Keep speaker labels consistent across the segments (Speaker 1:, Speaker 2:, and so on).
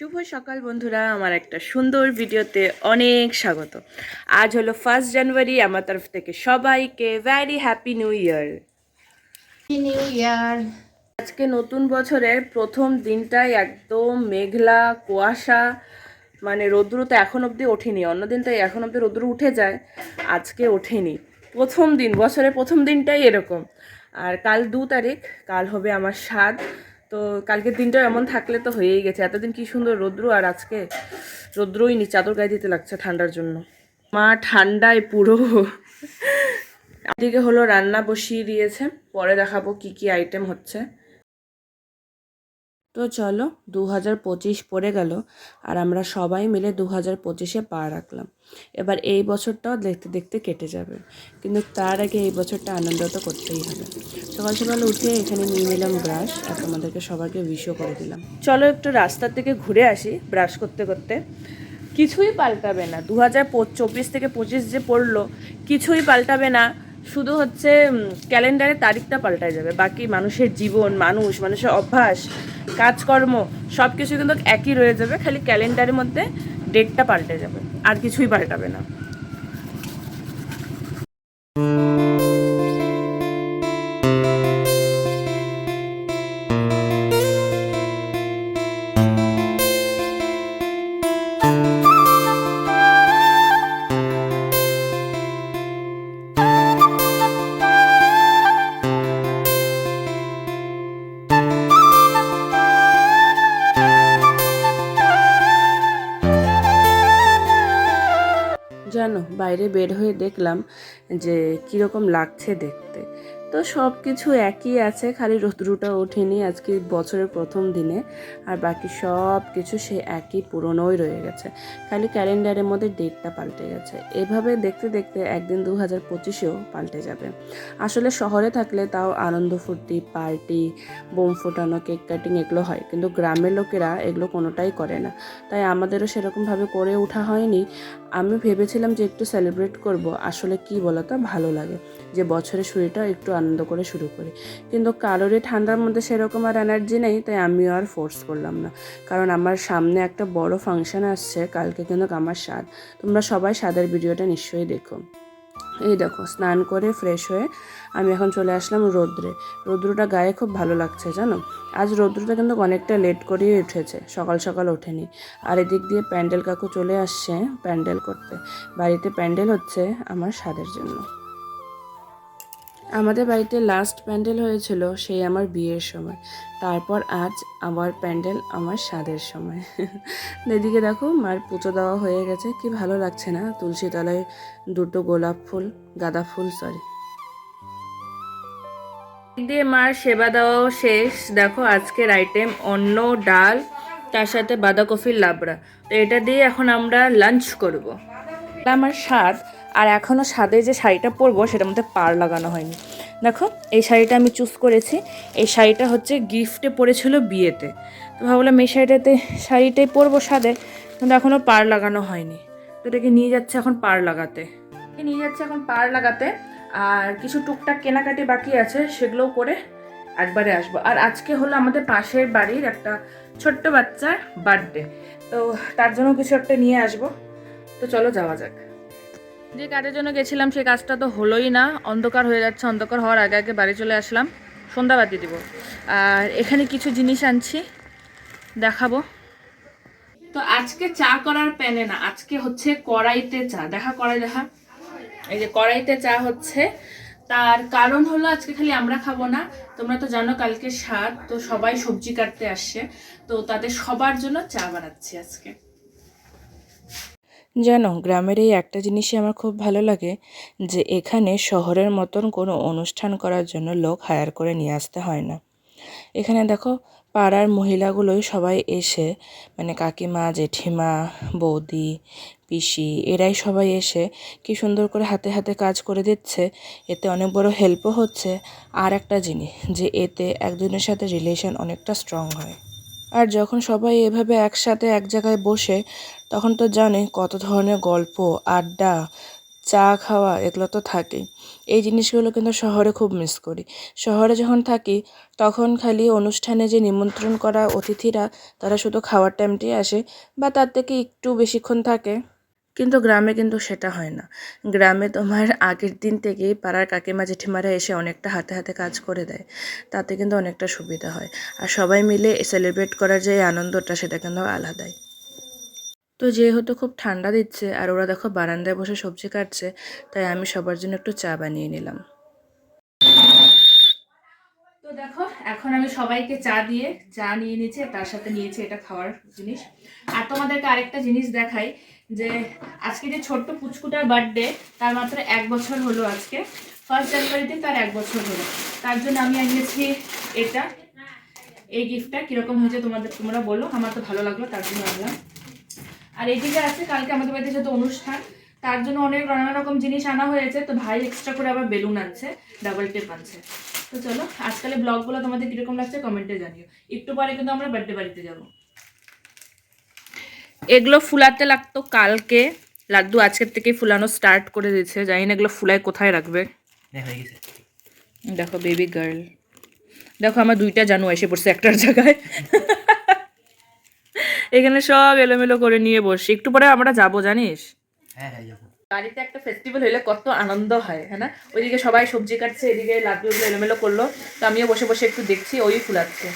Speaker 1: শুভ সকাল বন্ধুরা, আমার একটা সুন্দর ভিডিওতে অনেক স্বাগত। আজ হলো 1 জানুয়ারি। আমার তরফ থেকে সবাইকে very happy new year.
Speaker 2: New year.
Speaker 1: আজকে নতুন বছরের প্রথম দিনটাই একদম মেঘলা কুয়াশা, মানে রোদ্দুর তো এখন অবধি ওঠেনি। অন্যদিন তো এখন অবধি রোদ্দুর উঠে যায়, আজকে ওঠেনি। প্রথম দিন, বছরের প্রথম দিনটাই এরকম। আর কাল 2 তারিখ, কাল হবে আমার 7। তো কালকের দিনটাও এমন থাকলে তো হয়েই গেছে। এতদিন কি সুন্দর রৌদ্র, আর আজকে রৌদ্রই নি, চাদর গায়ে দিতে লাগছে ঠান্ডার জন্য। মা ঠান্ডায় পুরো। এদিকে হলো রান্না বসিয়ে দিয়েছে, পরে দেখাবো কি কি আইটেম হচ্ছে। তো চলো, 2025 পড়ে গেল আর আমরা সবাই মিলে 2025-এ পা রাখলাম। এবার এই বছরটাও দেখতে দেখতে কেটে যাবে, কিন্তু তার আগে এই বছরটা আনন্দ তো করতেই হবে। সকাল সকাল উঠে এখানে নিয়ে নিলাম ব্রাশ, আর তোমাদেরকে সবাইকে উইশও করে দিলাম। চলো একটু রাস্তার থেকে ঘুরে আসি ব্রাশ করতে করতে। কিছুই পাল্টাবে না, 2024 থেকে 25 যে পড়লো কিছুই পাল্টাবে না। শুধু হচ্ছে ক্যালেন্ডারের তারিখটা পাল্টায় যাবে, বাকি মানুষের জীবন, মানুষের অভ্যাস, কাজকর্ম সব কিছু কিন্তু একই রয়ে যাবে। খালি ক্যালেন্ডারের মধ্যে ডেটটা পাল্টে যাবে, আর কিছুই পাল্টাবে না। জানো, বাইরে বের হয়ে দেখলাম যে কীরকম লাগছে দেখতে। তো সব কিছু একই আছে, খালি রৌদ্রটা ওঠেনি আজকে বছরের প্রথম দিনে, আর বাকি সব কিছু সে একই পুরনোই রয়ে গেছে। খালি ক্যালেন্ডারের মধ্যে ডেটটা পাল্টে গেছে। এভাবে দেখতে দেখতে একদিন 2025-এও পাল্টে যাবে। আসলে শহরে থাকলে তাও আনন্দ ফুর্তি, পার্টি, বোম ফোটানো, কেক কাটিং এগুলো হয়, কিন্তু গ্রামের লোকেরা এগুলো কোনোটাই করে না। তাই আমাদেরও সেরকমভাবে করে ওঠা হয়নি। আমি ভেবেছিলাম যে একটু সেলিব্রেট করব, আসলে কি বলতো, ভালো লাগে যে বছরের শুরুটা একটু আনন্দ করে শুরু করি। কিন্তু কারোরই ঠান্ডার মধ্যে সেরকম আর এনার্জি নেই, তাই আমিও আর ফোর্স করলাম না। কারণ আমার সামনে একটা বড় ফাংশন আসছে কালকে, কিন্তু আমার স্বাদ। তোমরা সবাই স্বাদের ভিডিওটা নিশ্চয়ই দেখো। এই দেখো, স্নান করে ফ্রেশ হয়ে আমি এখন চলে আসলাম রৌদ্রে। রৌদ্রটা গায়ে খুব ভালো লাগছে জানো। আজ রৌদ্রটা কিন্তু অনেকটা লেট করেই উঠেছে, সকাল সকাল ওঠেনি। আর এদিক দিয়ে প্যান্ডেল কাকু চলে আসছে প্যান্ডেল করতে। বাড়িতে প্যান্ডেল হচ্ছে আমার স্বাদের জন্য। আমাদের বাড়িতে লাস্ট প্যান্ডেল হয়েছিল সেই আমার বিয়ের সময়, তারপর আজ আবার প্যান্ডেল আমার স্বাদের সময়। এদিকে দেখো, মার পুজো দেওয়া হয়ে গেছে, কি ভালো লাগছে না, তুলসী তলায় দুটো গোলাপ ফুল, গাঁদা ফুল সরি দিয়ে মার সেবা দেওয়াও শেষ। দেখো আজকের আইটেম অন্ন, ডাল, তার সাথে বাঁধাকপির লাবড়া। তো এটা দিয়ে এখন আমরা লাঞ্চ করব। আমার স্বাদ, আর এখনও স্বাদে যে শাড়িটা পরবো সেটার মধ্যে পাড় লাগানো হয়নি। দেখো, এই শাড়িটা আমি চুজ করেছি। এই শাড়িটা হচ্ছে গিফটে পড়েছিল বিয়েতে, তো ভাবলাম এই শাড়িটাই পরবো স্বাদে, কিন্তু এখনও পাড় লাগানো হয়নি। তো এটাকে নিয়ে যাচ্ছে এখন পাড় লাগাতে। আর কিছু টুকটাক কেনাকাটি বাকি আছে, সেগুলোও করে একবারে আসবো। আর আজকে হলো আমাদের পাশের বাড়ির একটা ছোট্ট বাচ্চার বার্থডে, তো তার জন্য কিছু একটা নিয়ে আসবো। তো চলো যাওয়া যাক। যে কাজের জন্য গেছিলাম সেই কাজটা তো হলোই না, অন্ধকার হয়ে যাচ্ছে। অন্ধকার হওয়ার আগে আগে বাড়ি চলে আসলাম, সন্ধ্যাবাতি দিব। আর এখানে কিছু জিনিস আনছি, দেখাবো। তো আজকে চা করার প্যানে না, আজকে হচ্ছে কড়াইতে চা। দেখা, এই যে কড়াইতে চা হচ্ছে। তার কারণ হলো আজকে খালি আমরা খাবো না, তোমরা তো জানো কালকে 7, তো সবাই সবজি কাটতে আসছে, তো তাদের সবার জন্য চা বানাচ্ছি আজকে। জানো, গ্রামের এই একটা জিনিসই আমার খুব ভালো লাগে, যে এখানে শহরের মতন কোনো অনুষ্ঠান করার জন্য লোক হায়ার করে নিয়ে আসতে হয় না। এখানে দেখো, পাড়ার মহিলাগুলোই সবাই এসে, মানে কাকিমা, জেঠিমা, বৌদি, পিসি, এরাই সবাই এসে কি সুন্দর করে হাতে হাতে কাজ করে দিচ্ছে। এতে অনেক বড় হেল্পও হচ্ছে। আর একটা জিনিস, যে এতে একজনের সাথে রিলেশন অনেকটা স্ট্রং হয়। আর যখন সবাই এভাবে একসাথে এক জায়গায় বসে, তখন তো জানে কত ধরনের গল্প, আড্ডা, চা খাওয়া এগুলো তো থাকেই। এই জিনিসগুলো কিন্তু শহরে খুব মিস করি। শহরে যখন থাকি তখন খালি অনুষ্ঠানে যে নিমন্ত্রণ করা অতিথিরা তারা শুধু খাওয়ার টাইমটাই আসে বা তার থেকে একটু বেশিক্ষণ থাকে, কিন্তু গ্রামে কিন্তু সেটা হয় না। গ্রামে তোমার আগের দিন থেকেই পাড়ার কাকিমা জেঠিমারা এসে অনেকটা হাতে হাতে কাজ করে দেয়, তাতে কিন্তু অনেকটা সুবিধা হয়। আর সবাই মিলে সেলিব্রেট করার যে আনন্দটা সেটা কিন্তু আলাদাই। তো যেহেতু খুব ঠান্ডা দিচ্ছে আর ওরা দেখো বারান্দায় বসে সবজি কাটছে, তাই আমি সবার জন্য একটু চা বানিয়ে নিলাম। তো দেখো এখন আমি সবাইকে চা নিয়ে নিয়েছি, তার সাথে নিয়েছি এটা খাওয়ার জিনিস। আর তোমাদেরকে আরেকটা জিনিস দেখাই, যে আজকে যে ছোট্ট পুচকুটার বার্থডে, তার মাত্র 1 বছর হলো আজকে। 1 জানুয়ারিতে তার 1 বছর হলো। তার জন্য আমি আনিয়েছি এটা। এই গিফটটা কিরকম হয়েছে তোমরা বলো, আমার তো ভালো লাগলো তার জন্য আনলাম। আর এইদিকে আছে কালকে আমাদের বাড়িতে যেহেতু অনুষ্ঠান, তার জন্য অনেক নানা রকম জিনিস আনা হয়েছে। তো ভাই এক্সট্রা করে আবার বেলুন আনছে, ডাবল টেপ আনছে। তো চলো আজকালের ব্লগগুলো তোমাদের কিরকম লাগছে কমেন্টে জানিও। একটু পরে কিন্তু আমরা বার্থডে বাড়িতে যাব। এগুলো ফুলাতে লাগতো কালকে, লাড্ডু আজকের থেকে ফুলানো স্টার্ট করে দিয়েছে। জানি না এগুলো ফুলায় কোথায় রাখবে। দেখো বেবি গার্ল, দেখো আমার 2টা জানু এসে পড়ছে একটার জায়গায়। এখানে সব এলোমেলো করে নিয়ে বসছি। একটু পরে আমরা যাবো জানিস।
Speaker 3: হ্যাঁ হ্যাঁ যাবো।
Speaker 1: বাড়িতে একটা ফেস্টিভ্যাল হলে কত আনন্দ হয়, হ্যাঁ না? ওইদিকে সবাই সবজি কাটছে, এদিকে লাড্ডুগুলো এলোমেলো করলো, তো আমিও বসে বসে একটু দেখছি, ওই ফুলাচ্ছে।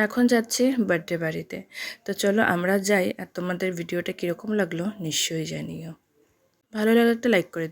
Speaker 1: এখন যাচ্ছি বার্থডে বাড়িতে। তো চলো আমরা যাই। আর তোমাদের ভিডিওটা কিরকম লাগলো নিশ্চয়ই জানিও। ভালো লাগলে একটা লাইক করে দিও।